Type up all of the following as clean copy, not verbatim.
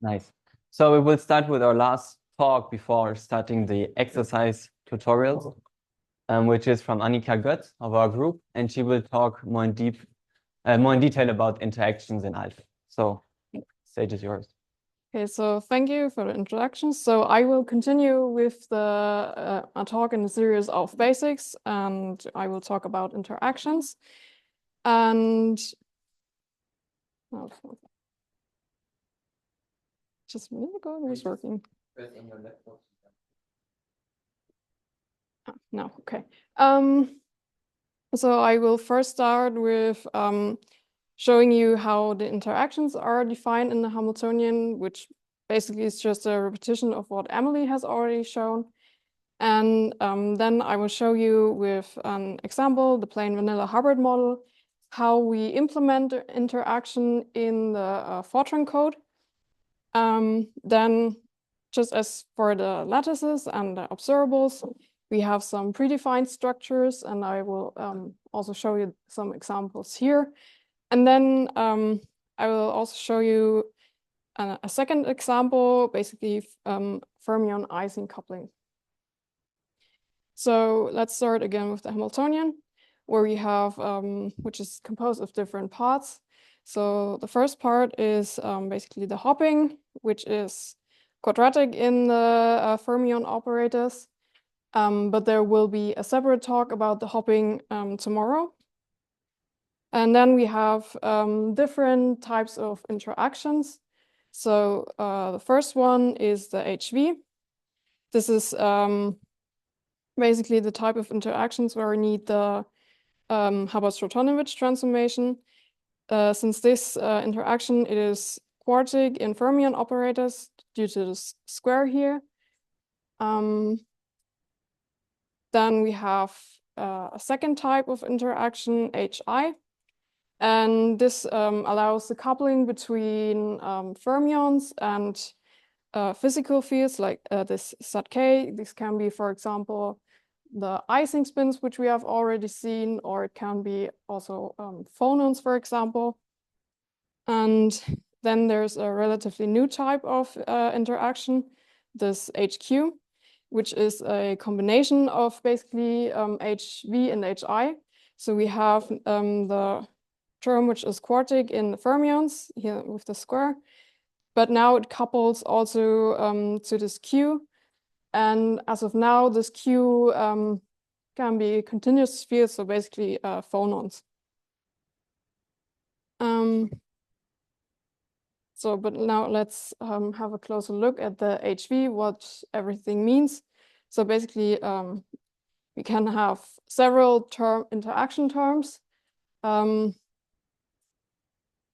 Nice. So we will start with our last talk before starting the exercise tutorials, which is from Anika Götz of our group, and she will talk more in detail about interactions in ALF. So, stage is yours. Okay, so thank you for the introduction. So I will continue with a talk in the series of basics, and I will talk about interactions. And just a minute ago, it was working. No, okay. So I will first start with showing you how the interactions are defined in the Hamiltonian, which basically is just a repetition of what Emily has already shown. And then I will show you with an example, the plain vanilla Hubbard model, how we implement the interaction in the Fortran code. Then, just as for the lattices and the observables, we have some predefined structures, and I will also show you some examples here. And then I will also show you a second example, basically fermion Ising coupling. So let's start again with the Hamiltonian, where we have, which is composed of different parts. So the first part is basically the hopping, which is quadratic in the fermion operators. But there will be a separate talk about the hopping tomorrow. And then we have different types of interactions. So the first one is the HV. This is basically the type of interactions where we need the Hubbard-Stratonovich transformation. Since this interaction, it is quartic in fermion operators due to the square here. Then we have a second type of interaction, HI. And this allows the coupling between fermions and physical fields like this ZK. This can be, for example, the Ising spins, which we have already seen, or it can be also phonons, for example. And then there's a relatively new type of interaction, this HQ, which is a combination of basically HV and HI. So we have the term which is quartic in the fermions here with the square, but now it couples also to this Q. And as of now, this Q can be continuous fields, so basically phonons. But now let's have a closer look at the HV, what everything means. So basically, we can have several interaction terms.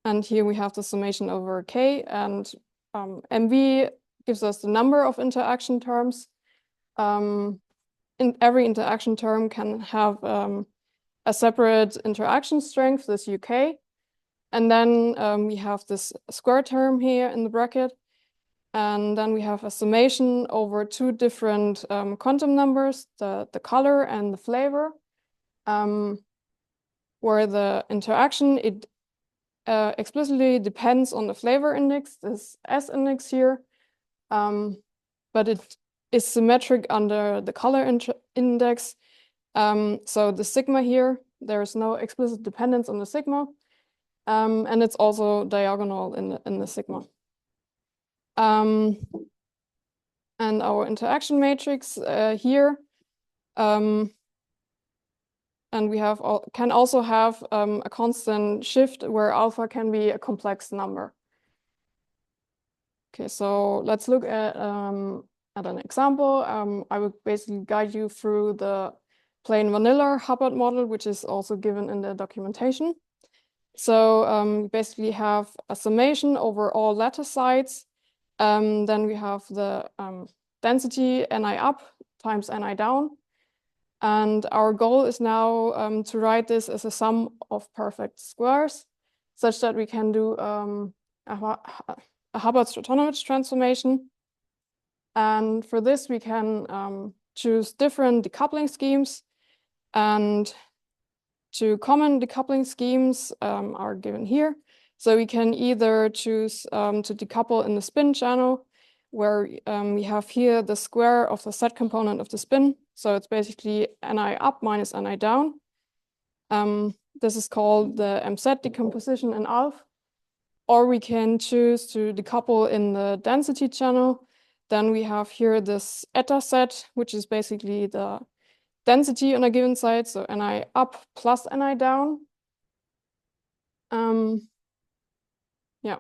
And here we have the summation over K, and MV gives us the number of interaction terms. In every interaction term can have a separate interaction strength, this UK. And then we have this square term here in the bracket. And then we have a summation over two different quantum numbers, the color and the flavor, where the interaction, it explicitly depends on the flavor index, this S index here, but it is symmetric under the color index. So the sigma here, there is no explicit dependence on the sigma, and it's also diagonal in the sigma. And our interaction matrix here, and we can also have a constant shift where alpha can be a complex number. Okay, so let's look at an example. I will basically guide you through the plain vanilla Hubbard model, which is also given in the documentation. So we basically have a summation over all lattice sides. Then we have the density Ni up times Ni down. And our goal is now to write this as a sum of perfect squares, such that we can do a Hubbard-Stratonovich transformation. And for this, we can choose different decoupling schemes. And two common decoupling schemes are given here. So we can either choose to decouple in the spin channel, where we have here the square of the set component of the spin. So it's basically Ni up minus Ni down. This is called the MZ decomposition in ALF. Or we can choose to decouple in the density channel. Then we have here this eta set, which is basically the density on a given site. So Ni up plus Ni down. Yeah.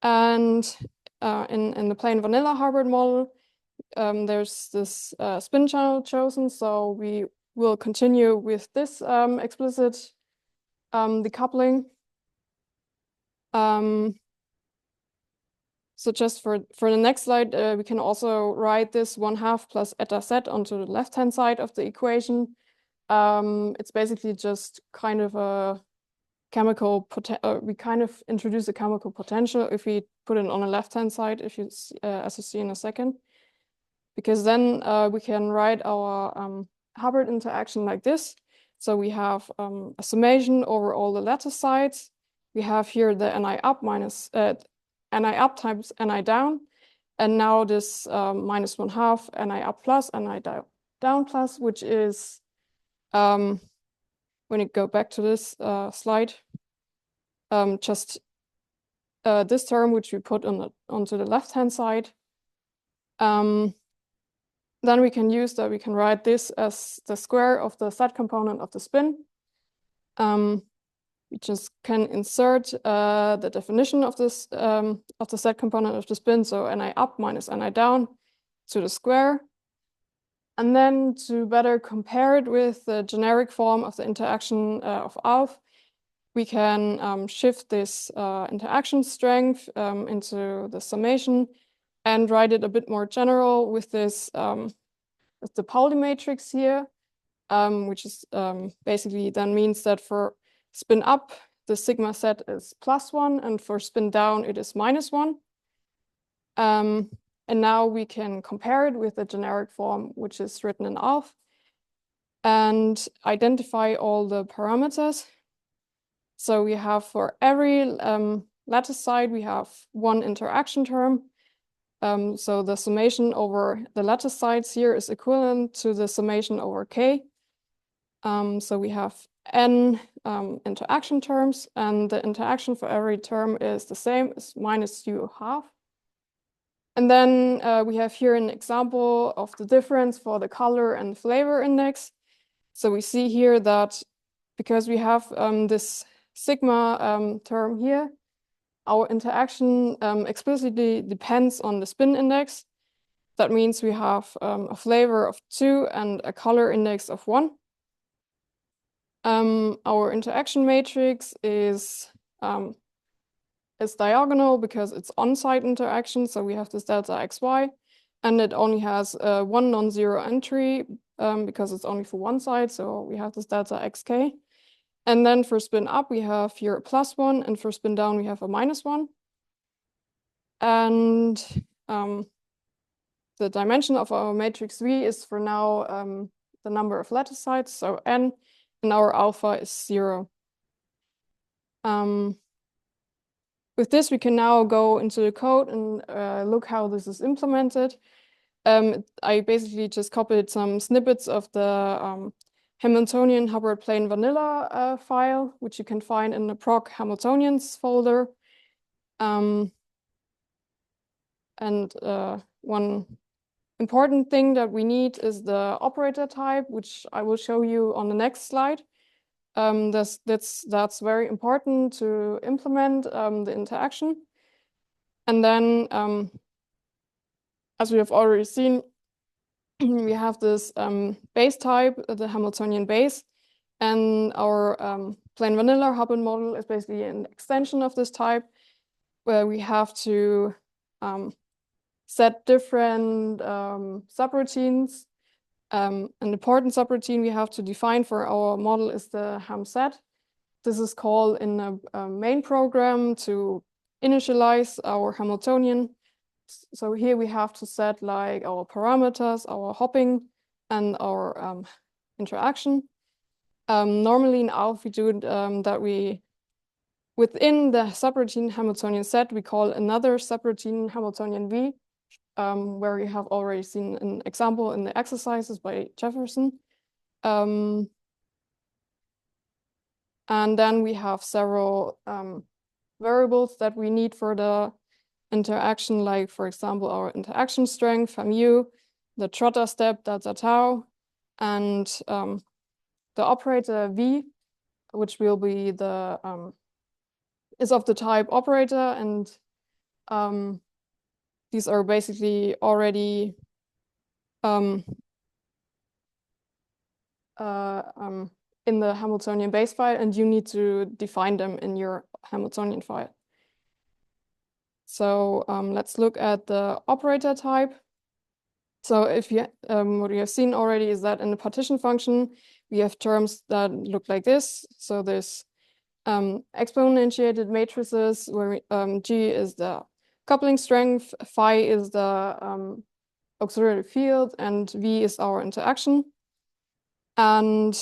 And in the plain vanilla hybrid model, there's this spin channel chosen. So we will continue with this explicit decoupling. So just for the next slide, we can also write this 1/2 plus eta set onto the left-hand side of the equation. It's basically just kind of a chemical we kind of introduce a chemical potential if we put it on the left-hand side, if you as you see in a second, because then we can write our Hubbard interaction like this. So we have a summation over all the lattice sides. We have here the Ni up minus Ni up times Ni down, and now this minus 1/2 Ni up plus Ni down plus, which is when you go back to this slide, just this term which we put onto the left-hand side. Then we can use that. We can write this as the square of the set component of the spin. We just can insert the definition of this of the set component of the spin, so Ni up minus Ni down to the square. And then to better compare it with the generic form of the interaction of ALF, we can shift this interaction strength into the summation and write it a bit more general with this with the Pauli matrix here, which is basically then means that for spin up, the sigma set is +1, and for spin down, it is -1. And now we can compare it with the generic form, which is written in ALF, and identify all the parameters. So we have for every lattice side, we have one interaction term. So the summation over the lattice sides here is equivalent to the summation over K. So we have n interaction terms, and the interaction for every term is the same as -u1/2. And then we have here an example of the difference for the color and flavor index. So we see here that because we have this sigma term here, our interaction explicitly depends on the spin index. That means we have a flavor of 2 and a color index of 1. Our interaction matrix is diagonal because it's on-site interaction. So we have this delta xy, and it only has one non-zero entry because it's only for one side. So we have this delta xk. And then for spin up, we have here a +1, and for spin down, we have a -1. And the dimension of our matrix V is for now the number of lattice sides, so n, and our alpha is 0. With this, we can now go into the code and look how this is implemented. I basically just copied some snippets of the Hamiltonian Hubbard plain vanilla file, which you can find in the proc Hamiltonians folder. And one important thing that we need is the operator type, which I will show you on the next slide. That's very important to implement the interaction. And then, as we have already seen, we have this base type, the Hamiltonian base, and our plain vanilla Hubbard model is basically an extension of this type, where we have to set different subroutines. An important subroutine we have to define for our model is the ham set. This is called in a main program to initialize our Hamiltonian. So here we have to set like our parameters, our hopping, and our interaction. Normally in ALF we do that we within the subroutine Hamiltonian set, we call another subroutine Hamiltonian V, where we have already seen an example in the exercises by Jefferson. And then we have several variables that we need for the interaction, like, for example, our interaction strength, mu, the trotter step, delta tau, and the operator V, which will be the is of the type operator, and these are basically already in the Hamiltonian base file, and you need to define them in your Hamiltonian file. So let's look at the operator type. So if you what we have seen already is that in the partition function, we have terms that look like this. So there's exponentiated matrices where G is the coupling strength, phi is the auxiliary field, and V is our interaction. And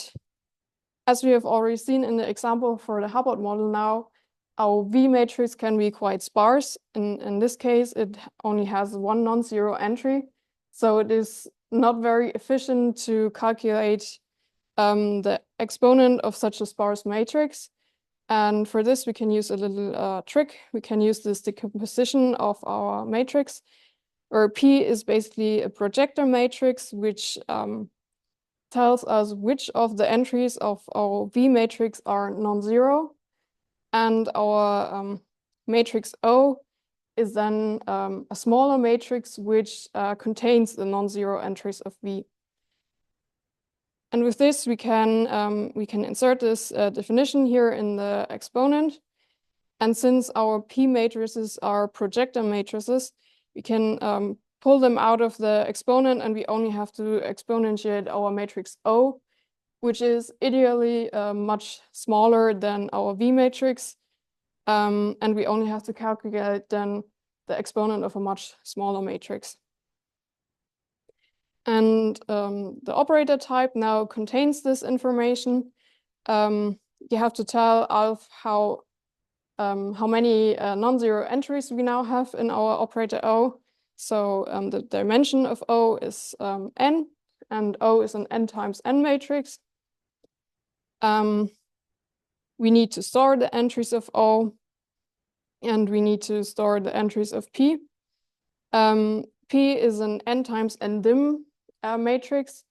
as we have already seen in the example for the Hubbard model now, our V matrix can be quite sparse. In this case, it only has one non-zero entry. So it is not very efficient to calculate the exponent of such a sparse matrix. And for this, we can use a little trick. We can use this decomposition of our matrix, where P is basically a projector matrix, which tells us which of the entries of our V matrix are non-zero. And our matrix O is then a smaller matrix which contains the non-zero entries of V. And with this, we can insert this definition here in the exponent. And since our P matrices are projector matrices, we can pull them out of the exponent, and we only have to exponentiate our matrix O, which is ideally much smaller than our V matrix. And we only have to calculate then the exponent of a much smaller matrix. And the operator type now contains this information. You have to tell ALF how many non-zero entries we now have in our operator O. So the dimension of O is n, and O is an n times n matrix. We need to store the entries of O, and we need to store the entries of P. P is an n times n dim matrix,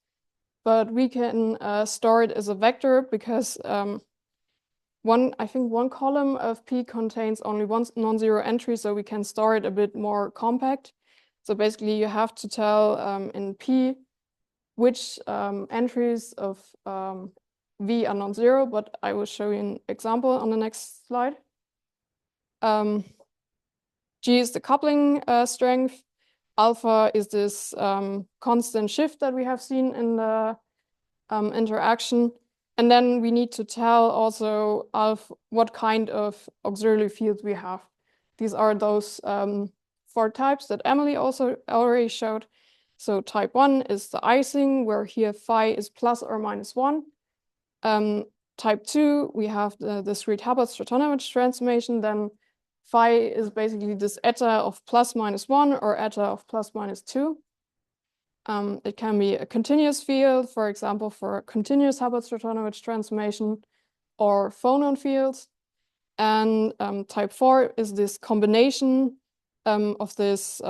but we can store it as a vector because I think one column of P contains only one non-zero entry, so we can store it a bit more compact. So basically, you have to tell in P which entries of V are non-zero, but I will show you an example on the next slide. G is the coupling strength. Alpha is this constant shift that we have seen in the interaction. And then we need to tell also ALF what kind of auxiliary fields we have. These are those 4 types that Emily also already showed. So type 1 is the icing, where here phi is plus or minus 1. Type 2, we have the discrete Hubbard-Stratonovich transformation. Then phi is basically this eta of plus minus 1 or eta of plus minus 2. It can be a continuous field, for example, for a continuous Hubbard-Stratonovich transformation, or phonon fields. And type 4 is this combination of this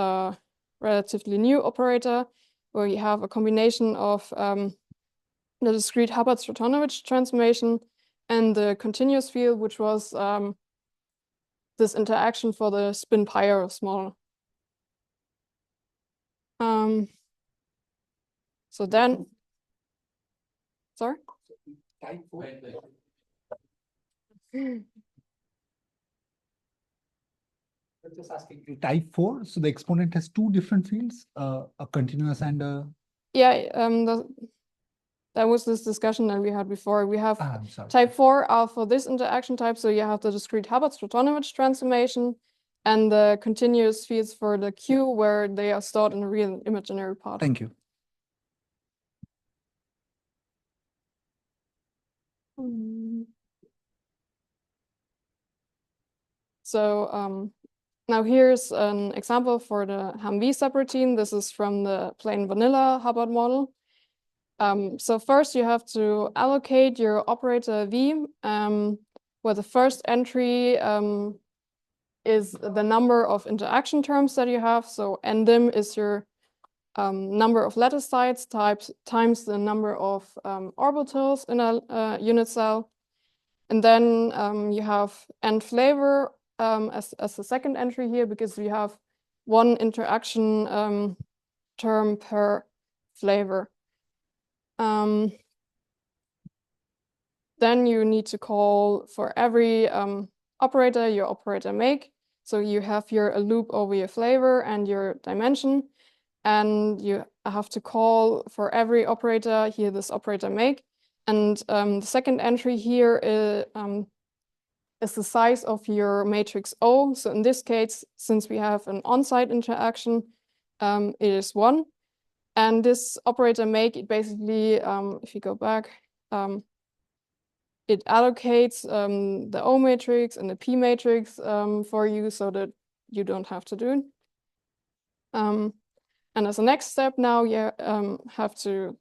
relatively new operator, where you have a combination of the discrete Hubbard-Stratonovich transformation and the continuous field, which was this interaction for the spin pi or small. So then, sorry? Type 4. I'm just asking. Type 4, so the exponent has 2 different fields, a continuous and a... Yeah, that was this discussion that we had before. We have type 4 are for this interaction type, so you have the discrete Hubbard-Stratonovich transformation and the continuous fields for the Q, where they are stored in a real imaginary part. Thank you. So now here's an example for the Ham-V subroutine. This is from the plain vanilla Hubbard model. So first you have to allocate your operator V, where the first entry is the number of interaction terms that you have. So ndim is your number of lattice sites times the number of orbitals in a unit cell. And then you have end flavor as the second entry here, because we have one interaction term per flavor. Then you need to call for every operator your operator make. So you have here a loop over your flavor and your dimension, and you have to call for every operator here this operator make. And the second entry here is the size of your matrix O. So in this case, since we have an on-site interaction, it is 1. And this operator make, it basically, if you go back, it allocates the O matrix and the P matrix for you so that you don't have to do it. And as a next step now, you have to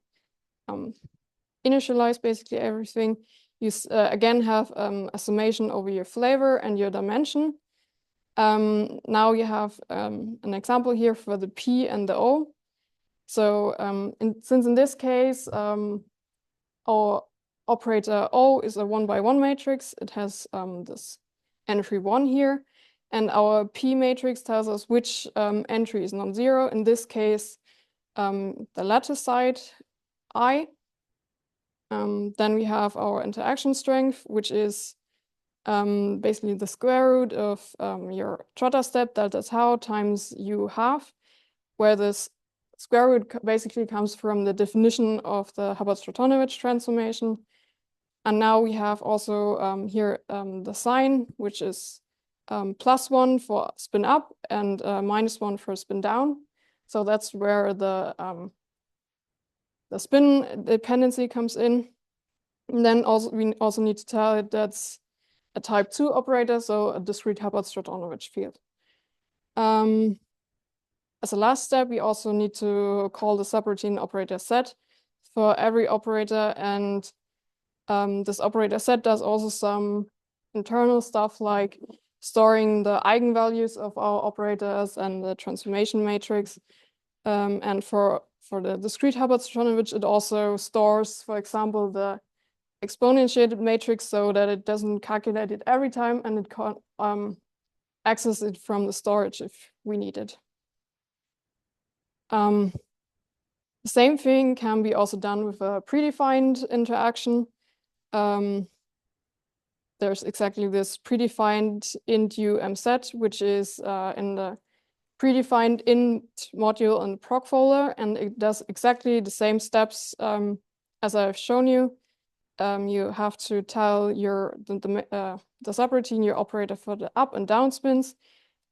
initialize basically everything. You again have a summation over your flavor and your dimension. Now you have an example here for the P and the O. So since in this case, our operator O is a 1x1 matrix, it has this entry 1 here. And our P matrix tells us which entry is non-zero. In this case, the lattice site I. Then we have our interaction strength, which is basically the square root of your trotter step delta tau times u half, where this square root basically comes from the definition of the Hubbard-Stratonovich transformation. And now we have also here the sign, which is +1 for spin up and -1 for spin down. So that's where the spin dependency comes in. And then we also need to tell it that's a type 2 operator, so a discrete Hubbard-Stratonovich field. As a last step, we also need to call the subroutine operator set for every operator. And this operator set does also some internal stuff like storing the eigenvalues of our operators and the transformation matrix. And for the discrete Hubbard-Stratonovich, it also stores, for example, the exponentiated matrix so that it doesn't calculate it every time, and it can access it from the storage if we need it. The same thing can be also done with a predefined interaction. There's exactly this predefined int umz, which is in the predefined int module in the proc folder, and it does exactly the same steps as I've shown you. You have to tell the subroutine your operator for the up and down spins,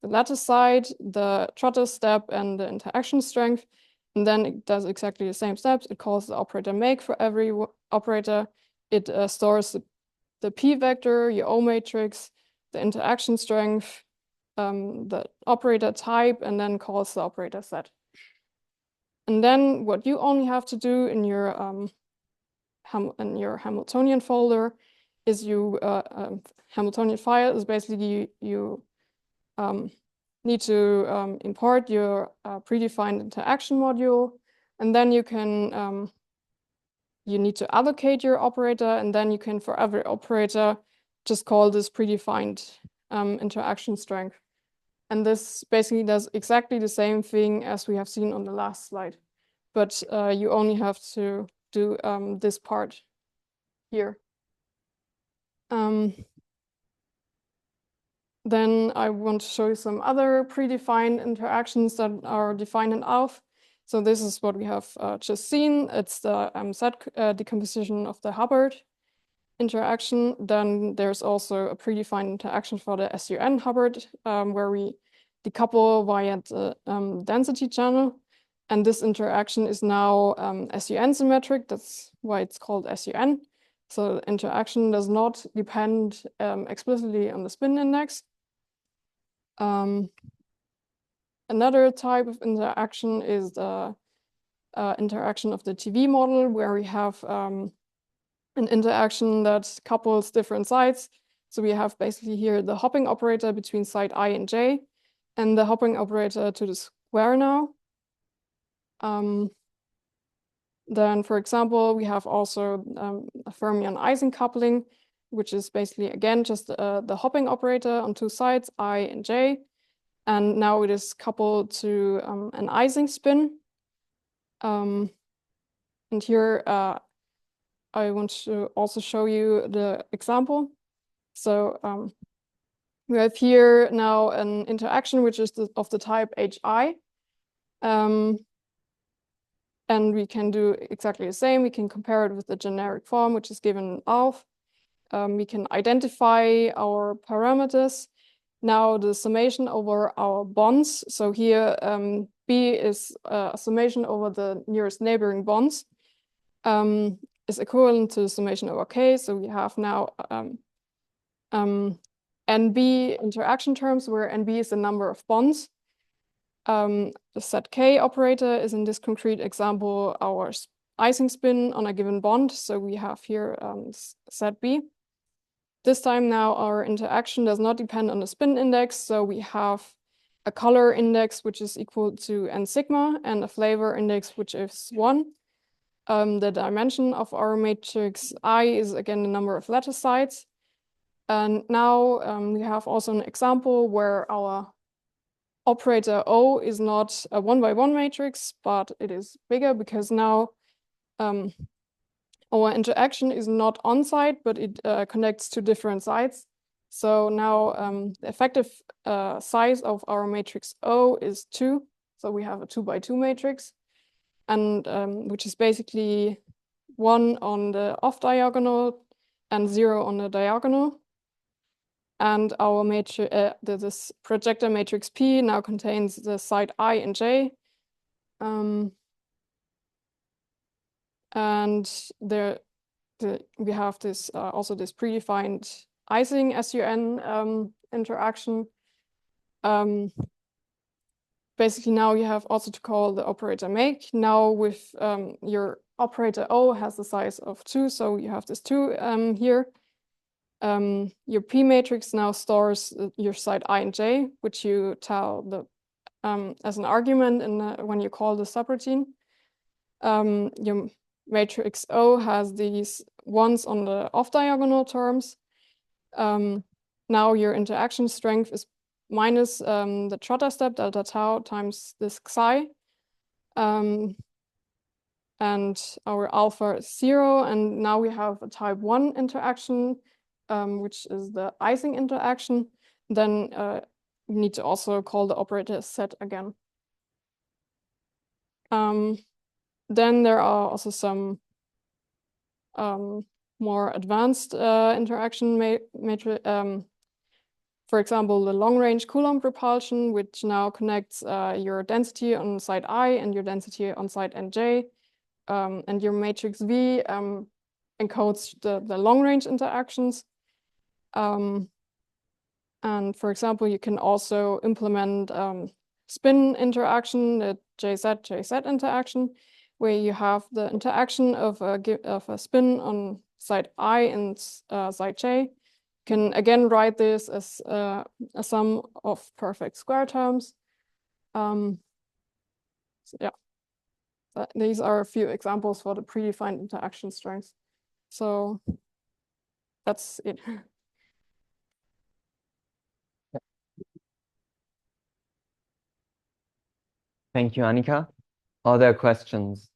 the lattice side, the trotter step, and the interaction strength. And then it does exactly the same steps. It calls the operator make for every operator. It stores the P vector, your O matrix, the interaction strength, the operator type, and then calls the operator set. And then what you only have to do in your Hamiltonian folder is Hamiltonian file is basically you need to import your predefined interaction module, and then you can you need to allocate your operator, and then you can for every operator just call this predefined interaction strength. And this basically does exactly the same thing as we have seen on the last slide, but you only have to do this part here. Then I want to show you some other predefined interactions that are defined in ALF. So this is what we have just seen. It's the set decomposition of the Hubbard interaction. Then there's also a predefined interaction for the SUN Hubbard, where we decouple via the density channel. And this interaction is now SUN symmetric. That's why it's called SUN. So the interaction does not depend explicitly on the spin index. Another type of interaction is the interaction of the TV model, where we have an interaction that couples different sites. So we have basically here the hopping operator between site I and j, and the hopping operator to the square now. Then, for example, we have also a fermion-Ising coupling, which is basically, again, just the hopping operator on two sides, I and j. And now it is coupled to an Ising spin. And here I want to also show you the example. So we have here now an interaction which is of the type HI. And we can do exactly the same. We can compare it with the generic form, which is given in ALF. We can identify our parameters. Now the summation over our bonds. So here B is a summation over the nearest neighboring bonds is equivalent to the summation over K. So we have now NB interaction terms where NB is the number of bonds. The set K operator is in this concrete example our Ising spin on a given bond. So we have here set B. This time now our interaction does not depend on the spin index. So we have a color index which is equal to n sigma and a flavor index which is 1. The dimension of our matrix I is again the number of lattice sites. And now we have also an example where our operator O is not a 1-by-1 matrix, but it is bigger because now our interaction is not on site, but it connects to different sites. So now the effective size of our matrix O is 2. So we have a 2-by-2 matrix, and which is basically 1 on the off diagonal and 0 on the diagonal. And our matrix, this projector matrix P now contains the site I and j. And we have this also this predefined Ising SUN interaction. Basically now you have also to call the operator make. Now with your operator O has the size of 2, so you have this 2 here. Your P matrix now stores your site I and j, which you tell the as an argument when you call the subroutine. Your matrix O has these ones on the off-diagonal terms. Now your interaction strength is minus the trotter step delta tau times this psi. And our alpha is 0. And now we have a type 1 interaction, which is the Ising interaction. Then we need to also call the operator set again. Then there are also some more advanced interaction matrix. For example, the long-range Coulomb repulsion, which now connects your density on site I and your density on site nj. And your matrix V encodes the long-range interactions. And for example, you can also implement spin interaction, the JZ interaction, where you have the interaction of a spin on site I and site j. You can again write this as a sum of perfect square terms. So yeah, these are a few examples for the predefined interaction strengths. So that's it. Thank you, Anika. Are there questions?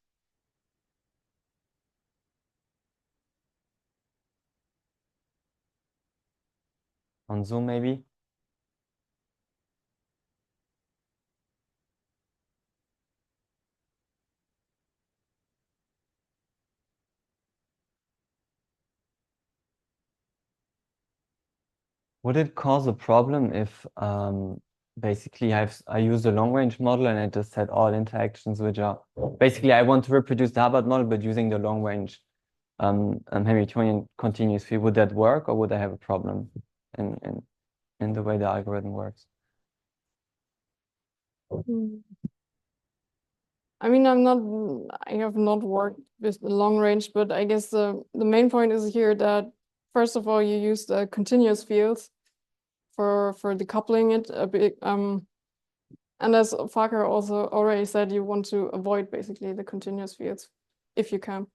On Zoom, maybe? Would it cause a problem if basically I use the long-range model and I just set all interactions which are basically I want to reproduce the Hubbard model but using the long-range Hamiltonian continuous field? Would that work, or would I have a problem in the way the algorithm works? I mean, I have not worked with the long range, but I guess the main point is here that first of all, you use the continuous fields for decoupling it a bit. And as Farker also already said, you want to avoid basically the continuous fields if you can.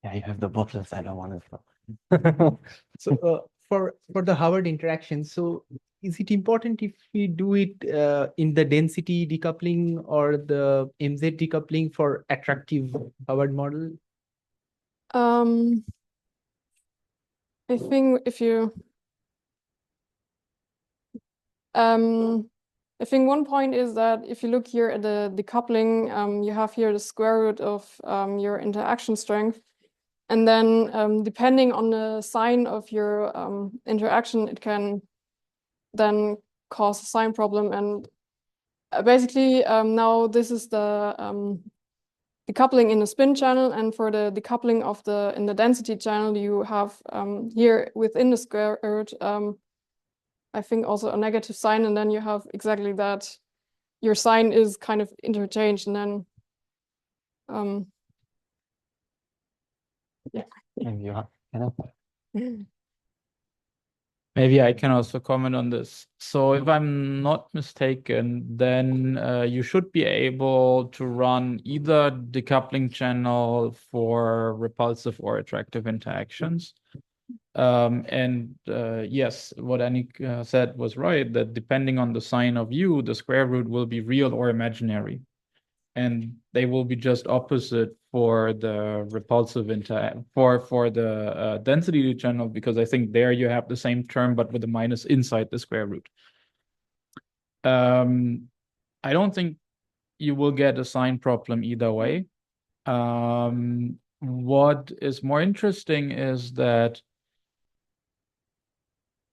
Yeah, you have the bottles. I don't want to. So for the Howard interaction, so is it important if we do it in the density decoupling or the MZ decoupling for attractive Howard model? I think if you I think one point is that if you look here at the decoupling, you have here the square root of your interaction strength. And then depending on the sign of your interaction, it can then cause a sign problem. And basically now this is the decoupling in the spin channel, and for the decoupling of in the density channel, you have here within the square root, I think also a negative sign, and then you have exactly that. Your sign is kind of interchanged, and then yeah. Maybe I can also comment on this. So if I'm not mistaken, then you should be able to run either decoupling channel for repulsive or attractive interactions. Yes, what Anika said was right, that depending on the sign of U, the square root will be real or imaginary. And they will be just opposite for the repulsive for the density channel, because I think there you have the same term but with a minus inside the square root. I don't think you will get a sign problem either way. What is more interesting is that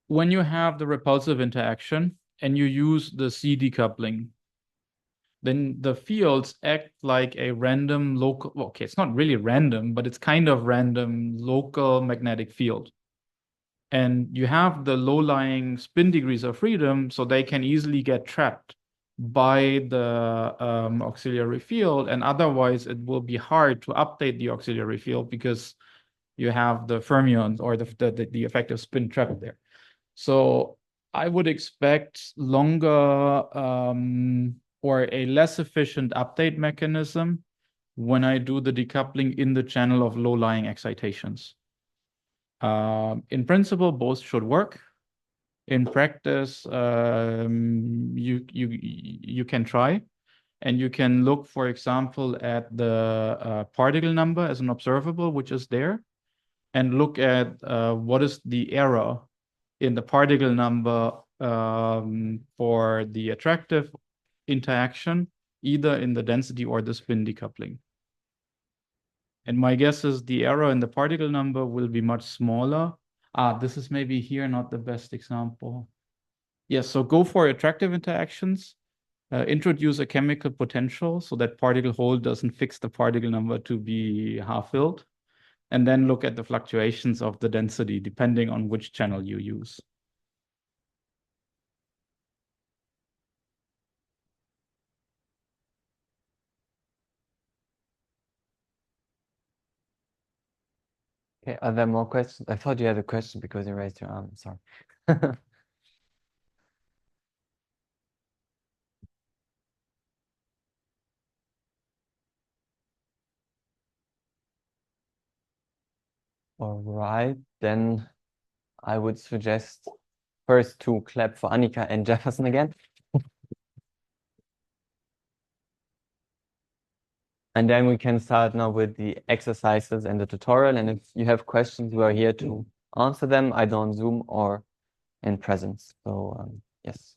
when you have the repulsive interaction and you use the C decoupling, then the fields act like a random local, well, okay, it's not really random, but it's kind of random local magnetic field. And you have the low-lying spin degrees of freedom, so they can easily get trapped by the auxiliary field, and otherwise it will be hard to update the auxiliary field because you have the fermions or the effective spin trapped there. So I would expect longer or a less efficient update mechanism when I do the decoupling in the channel of low-lying excitations. In principle, both should work. In practice, you can try, and you can look, for example, at the particle number as an observable, which is there, and look at what is the error in the particle number for the attractive interaction, either in the density or the spin decoupling. And my guess is the error in the particle number will be much smaller. This is maybe here not the best example. Yes, so go for attractive interactions. Introduce a chemical potential so that particle hole doesn't fix the particle number to be half filled. And then look at the fluctuations of the density depending on which channel you use. Okay, are there more questions? I thought you had a question because you raised your arm. Sorry. All right, then I would suggest first to clap for Anika and Jefferson again. And then we can start now with the exercises and the tutorial. And if you have questions, we are here to answer them either on Zoom or in presence. So yes.